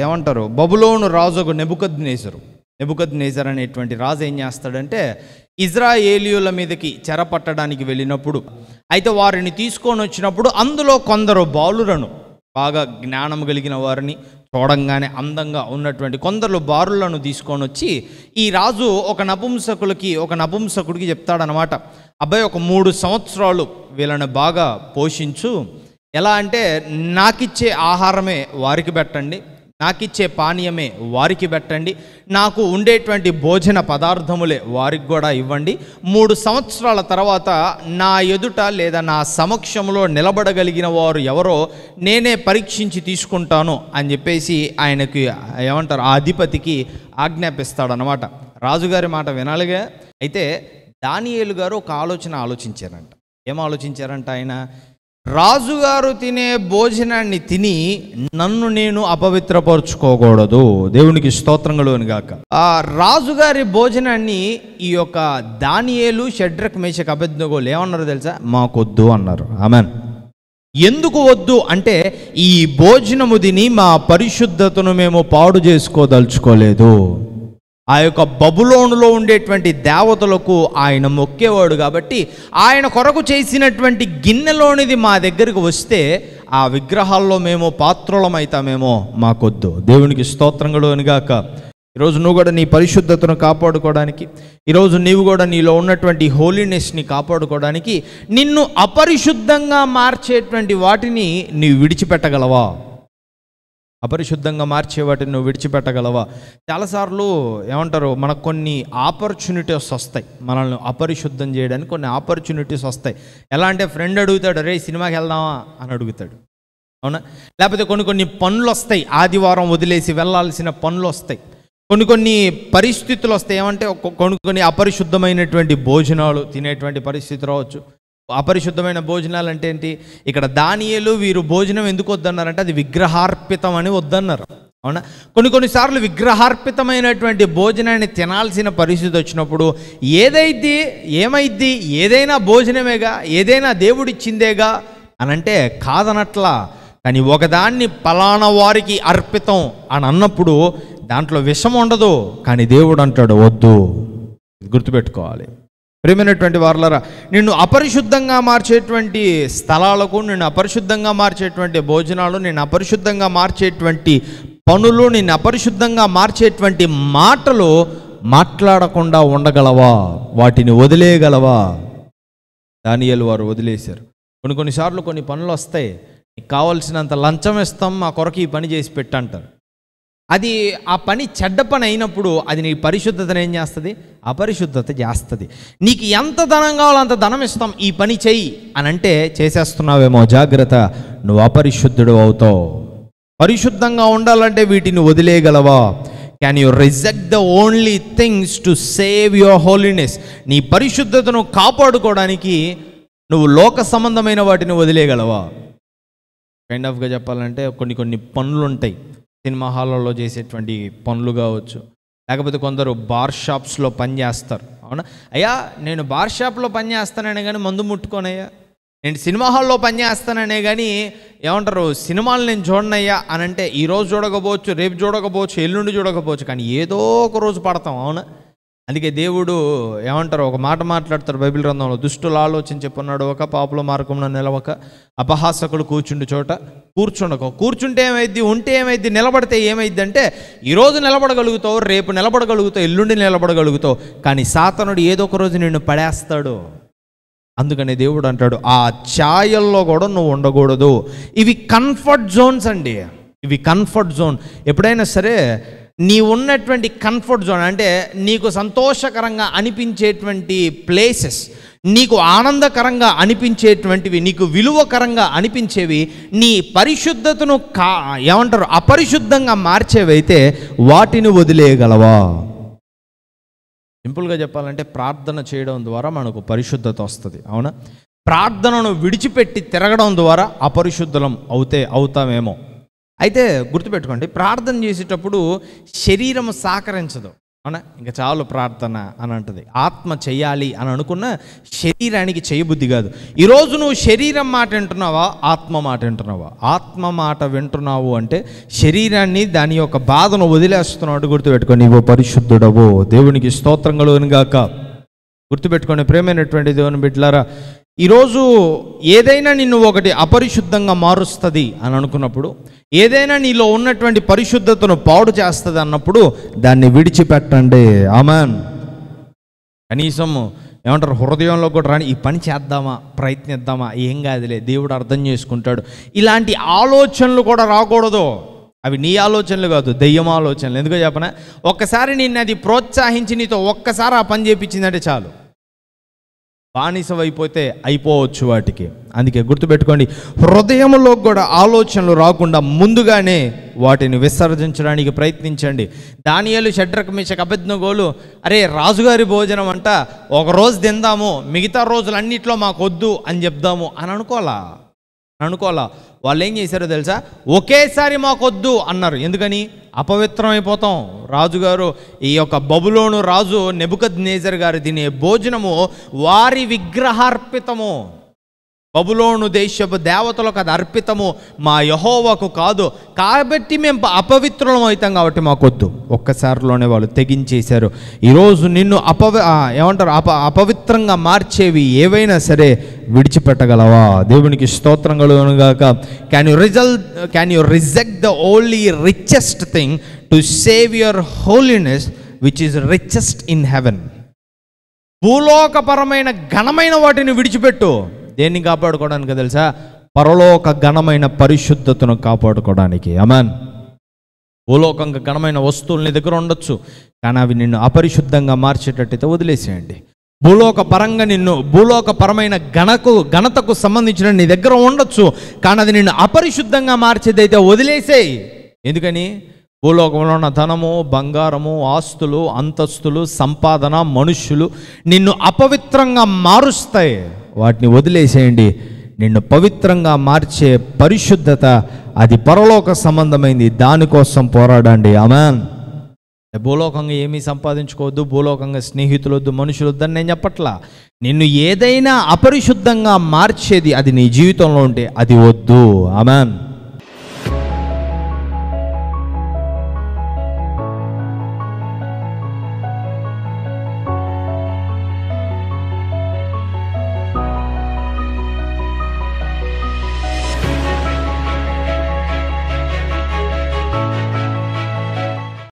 ఏమంటారు, బబులోను రాజుకు నెబుకద్నెజరు అనేటువంటి రాజు ఏం చేస్తాడంటే ఇజ్రాయేలీయుల మీదకి చెరపట్టడానికి వెళ్ళినప్పుడు, అయితే వారిని తీసుకొని వచ్చినప్పుడు అందులో కొందరు బాలులను, బాగా జ్ఞానం కలిగిన వారిని, చూడంగానే అందంగా ఉన్నటువంటి కొందరు బాలులను తీసుకొని వచ్చి ఈ రాజు ఒక నపుంసకుడికి చెప్తాడనమాట, అబ్బాయి ఒక 3 సంవత్సరాలు వీళ్ళని బాగా పోషించు, ఎలా అంటే నాకిచ్చే ఆహారమే వారికి పెట్టండి, నాకిచ్చే పానీయమే వారికి పెట్టండి, నాకు ఉండేటువంటి భోజన పదార్థములే వారికి కూడా ఇవ్వండి, 3 సంవత్సరాల తర్వాత నా ఎదుట లేదా నా సమక్షంలో నిలబడగలిగిన వారు ఎవరో నేనే పరీక్షించి తీసుకుంటాను అని చెప్పేసి ఆయనకి ఏమంటారు, ఆ అధిపతికి ఆజ్ఞాపిస్తాడనమాట. రాజుగారి మాట వినాలిగా. అయితే దానియేలు గారు ఒక ఆలోచించారంట. ఏం ఆలోచించారంట ఆయన? రాజుగారు తినే భోజనాన్ని తిని నన్ను నేను అపవిత్రపరుచుకోకూడదు. దేవునికి స్తోత్రములు గాక. ఆ రాజుగారి భోజనాన్ని ఈ యొక్క దానియేలు, షడ్రక్, మేషక్, అబేద్నెగోలు ఏమన్నారు తెలుసా? మాకొద్దు అన్నారు. ఆమెన్. ఎందుకు వద్దు అంటే ఈ భోజనము తిని మా పరిశుద్ధతను మేము పాడు చేసుకోదలుచుకోలేదు. ఆ యొక్క బబులోనులో ఉండేటువంటి దేవతలకు ఆయన మొక్కేవాడు కాబట్టి ఆయన కొరకు చేసినటువంటి గిన్నెలోనిది మా దగ్గరికి వస్తే ఆ విగ్రహాల్లో మేము పాత్రులమైతామేమో, మాకొద్దు. దేవునికి స్తోత్రములు గాక. ఈరోజు నువ్వు కూడా నీ పరిశుద్ధతను కాపాడుకోవడానికి, ఈరోజు నీవు కూడా నీలో ఉన్నటువంటి హోలీనెస్ని కాపాడుకోవడానికి నిన్ను అపరిశుద్ధంగా మార్చేటువంటి వాటిని నీవు విడిచిపెట్టగలవా? అపరిశుద్ధంగా మార్చే వాటిని నువ్వు విడిచిపెట్టగలవా? చాలాసార్లు ఏమంటారు, మనకు కొన్ని ఆపర్చునిటీస్ వస్తాయి, మనల్ని అపరిశుద్ధం చేయడానికి కొన్ని ఆపర్చునిటీస్ వస్తాయి. ఎలా అంటే ఫ్రెండ్ అడుగుతాడు, రే సినిమాకి వెళ్దామా అని అడుగుతాడు, అవునా? లేకపోతే కొన్ని పనులు వస్తాయి, ఆదివారం వదిలేసి వెళ్ళాల్సిన పనులు వస్తాయి, కొన్ని పరిస్థితులు వస్తాయి. ఏమంటే కొన్ని అపరిశుద్ధమైనటువంటి భోజనాలు తినేటువంటి పరిస్థితి రావచ్చు. అపరిశుద్ధమైన భోజనాలు అంటే ఏంటి? ఇక్కడ దానియేలు వీరు భోజనం ఎందుకు వద్దన్నారంటే అది విగ్రహార్పితం అని వద్దన్నారు, అవునా? కొన్నిసార్లు విగ్రహార్పితమైనటువంటి భోజనాన్ని తినాల్సిన పరిస్థితి వచ్చినప్పుడు ఏమైద్ది, ఏదైనా భోజనమేగా, ఏదైనా దేవుడిచ్చిందేగా అని అంటే కాదనట్లా. కానీ ఒకదాన్ని పలానా వారికి అర్పితం అని అన్నప్పుడు దాంట్లో విషం ఉండదు, కానీ దేవుడు అంటాడు వద్దు. గుర్తుపెట్టుకోవాలి. ప్రియమైనటువంటి వారలారా, నిన్ను అపరిశుద్ధంగా మార్చేటువంటి స్థలాలకు, నిన్ను అపరిశుద్ధంగా మార్చేటువంటి భోజనాలు, నిన్ను అపరిశుద్ధంగా మార్చేటువంటి పనులు, నిన్ను అపరిశుద్ధంగా మార్చేటువంటి మాటలు మాట్లాడకుండా ఉండగలవా? వాటిని వదిలేయగలవా? దానియేలు వారు వదిలేశారు. కొన్నిసార్లు కొన్ని పనులు వస్తాయి, నీకు కావాల్సినంత లంచం ఇస్తాం, మా కొరకు ఈ పని చేసి పెట్టంటారు. అది ఆ పని చెడ్డ పని అయినప్పుడు అది నీ పరిశుద్ధతను ఏం చేస్తుంది? అపరిశుద్ధత చేస్తుంది. నీకు ఎంత ధనం కావాలో అంత ధనం ఇస్తాం, ఈ పని చెయ్యి అని అంటే చేసేస్తున్నావేమో, జాగ్రత్త, నువ్వు అపరిశుద్ధుడు అవుతావు. పరిశుద్ధంగా ఉండాలంటే వీటిని వదిలేయగలవా? Can you reject the only things to save your holiness? నీ పరిశుద్ధతను కాపాడుకోవడానికి నువ్వు లోక సంబంధమైన వాటిని వదిలేయగలవా? కైండ్ ఆఫ్గా చెప్పాలంటే కొన్ని పనులు ఉంటాయి, సినిమా హాల్లో చేసేటువంటి పనులు కావచ్చు, లేకపోతే కొందరు బార్ షాప్స్లో పనిచేస్తారు, అవునా? అయ్యా నేను బార్ షాప్లో పనిచేస్తాననే కానీ మందు ముట్టుకోనయ్యా, నేను సినిమా హాల్లో పనిచేస్తాననే కానీ ఏమంటారు సినిమాలు నేను చూడనయ్యా అని అంటే ఈరోజు చూడకపోవచ్చు, రేపు చూడకపోవచ్చు, ఎల్లుండి చూడకపోవచ్చు, కానీ ఏదో ఒక రోజు పడతాం, అవునా? అందుకే దేవుడు ఏమంటారు, ఒక మాట మాట్లాడతారు బైబిల్ గ్రంథంలో, దుష్టుల ఆలోచన చెప్పున్నాడు ఒక పాపుల మార్గంలో నిలవక, అపహాసకుడు కూర్చుండు చోట కూర్చుండక. కూర్చుంటే ఏమైద్ది, ఉంటే ఏమైద్ది, నిలబడితే ఏమైద్ది అంటే ఈరోజు నిలబడగలుగుతావు, రేపు నిలబడగలుగుతావు, ఎల్లుండి నిలబడగలుగుతావు, కానీ సాతానుడు ఏదో ఒక రోజు నిన్ను పడేస్తాడు. అందుకని దేవుడు అంటాడు ఆ ఛాయల్లో కూడా నువ్వు ఉండకూడదు. ఇవి కంఫర్ట్ జోన్స్ అండి, ఇవి కంఫర్ట్ జోన్. ఎప్పుడైనా సరే నీ ఉన్నటువంటి కంఫర్ట్ జోన్ అంటే నీకు సంతోషకరంగా అనిపించేటువంటి ప్లేసెస్, నీకు ఆనందకరంగా అనిపించేటువంటివి, నీకు విలువకరంగా అనిపించేవి నీ పరిశుద్ధతను ఏమంటారు అపరిశుద్ధంగా మార్చేవైతే వాటిని వదిలేయగలవా? సింపుల్గా చెప్పాలంటే ప్రార్థన చేయడం ద్వారా మనకు పరిశుద్ధత వస్తుంది, అవునా? ప్రార్థనను విడిచిపెట్టి తిరగడం ద్వారా అపరిశుద్ధం అవుతామేమో. అయితే గుర్తుపెట్టుకోండి, ప్రార్థన చేసేటప్పుడు శరీరం సహకరించదు, అవునా, ఇంకా చాలు ప్రార్థన అని అంటది. ఆత్మ చెయ్యాలి అని అనుకున్న శరీరానికి చేయబుద్ధి కాదు. ఈరోజు నువ్వు శరీరం మాట వింటున్నావా, ఆత్మ మాట వింటున్నావా? ఆత్మ మాట వింటున్నావు అంటే శరీరాన్ని దాని యొక్క బాధను వదిలేస్తున్నావు. గుర్తుపెట్టుకో, నీవు పరిశుద్ధుడవు. దేవునికి స్తోత్రం కలుగును గాక. గుర్తుపెట్టుకోండి ప్రియమైనటువంటి దేవుని బిడ్డలారా, ఈరోజు ఏదైనా నిన్ను ఒకటి అపరిశుద్ధంగా మారుస్తుంది అని అనుకున్నప్పుడు, ఏదైనా నీలో ఉన్నటువంటి పరిశుద్ధతను పాడు చేస్తుంది అన్నప్పుడు దాన్ని విడిచిపెట్టండి. ఆమేన్. కనీసం ఏమంటారు, హృదయంలో కూడా రాని, ఈ పని చేద్దామా, ప్రయత్నిద్దామా, ఏం కాదులే, దేవుడు అర్థం చేసుకుంటాడు, ఇలాంటి ఆలోచనలు కూడా రాకూడదు. అవి నీ ఆలోచనలు కాదు, దెయ్యం ఆలోచనలు. ఎందుకో చెప్పనా, ఒక్కసారి నిన్ను అది ప్రోత్సహించి నీతో ఒక్కసారి ఆ పని చేయించిందంటే చాలు, బానిసం అయిపోవచ్చు వాటికి. అందుకే గుర్తుపెట్టుకోండి, హృదయంలో కూడా ఆలోచనలు రాకుండా ముందుగానే వాటిని విసర్జించడానికి ప్రయత్నించండి. దానియేలు, షడ్రక్, మేషక్, అబేద్నెగోలు, అరే రాజుగారి భోజనం అంట, ఒకరోజు తిందాము, మిగతా రోజులన్నిట్లో మాకు వద్దు అని చెప్దాము అని అనుకోలా. వాళ్ళు ఏం చేశారో తెలుసా, ఒకేసారి మాకొద్దు అన్నారు. ఎందుకని? అపవిత్రం అయిపోతాం. రాజుగారు, ఈ యొక్క బబులోను రాజు నెబుకద్నెజర్ గారు తినే భోజనము వారి విగ్రహార్పితము, బబులోను దేశపు దేవతలకు అది అర్పితము, మా యెహోవాకు కాదు. కాబట్టి మేము అపవిత్రులం అవుతాం, కాబట్టి మాకొద్దు. ఒక్కసారిలోనే వాళ్ళు తెగించేశారు. ఈరోజు నిన్ను అపవిత్రంగా మార్చేవి ఏవైనా సరే విడిచిపెట్టగలవా? దేవునికి స్తోత్రం కలుగును గాక. Can you reject the only richest thing to save your holiness which is richest in heaven. భూలోకపరమైన ఘనమైన వాటిని విడిచిపెట్టు. దేన్ని కాపాడుకోవడానికి తెలుసా? పరలోక ఘనమైన పరిశుద్ధతను కాపాడుకోవడానికి. ఆమేన్. భూలోకంగా ఘనమైన వస్తువులు నీ దగ్గర ఉండొచ్చు, కానీ అవి నిన్ను అపరిశుద్ధంగా మార్చేటట్టయితే వదిలేసేయండి. భూలోకపరమైన ఘనతకు సంబంధించిన నీ దగ్గర ఉండొచ్చు, కానీ అది నిన్ను అపరిశుద్ధంగా మార్చేదైతే వదిలేసేయి. ఎందుకని? భూలోకంలో ఉన్న ధనము, బంగారము, ఆస్తులు, అంతస్తులు, సంపాదన, మనుష్యులు నిన్ను అపవిత్రంగా మారుస్తాయి. వాటిని వదిలేసేయండి. నిన్ను పవిత్రంగా మార్చే పరిశుద్ధత, అది పరలోక సంబంధమైంది, దానికోసం పోరాడండి. ఆమేన్. భూలోకంగా ఏమీ సంపాదించుకోవద్దు, భూలోకంగా స్నేహితులు వద్దు, మనుషులు వద్దని నేను చెప్పట్లా. నిన్ను ఏదైనా అపరిశుద్ధంగా మార్చేది అది నీ జీవితంలో ఉంటే అది వద్దు. ఆమేన్.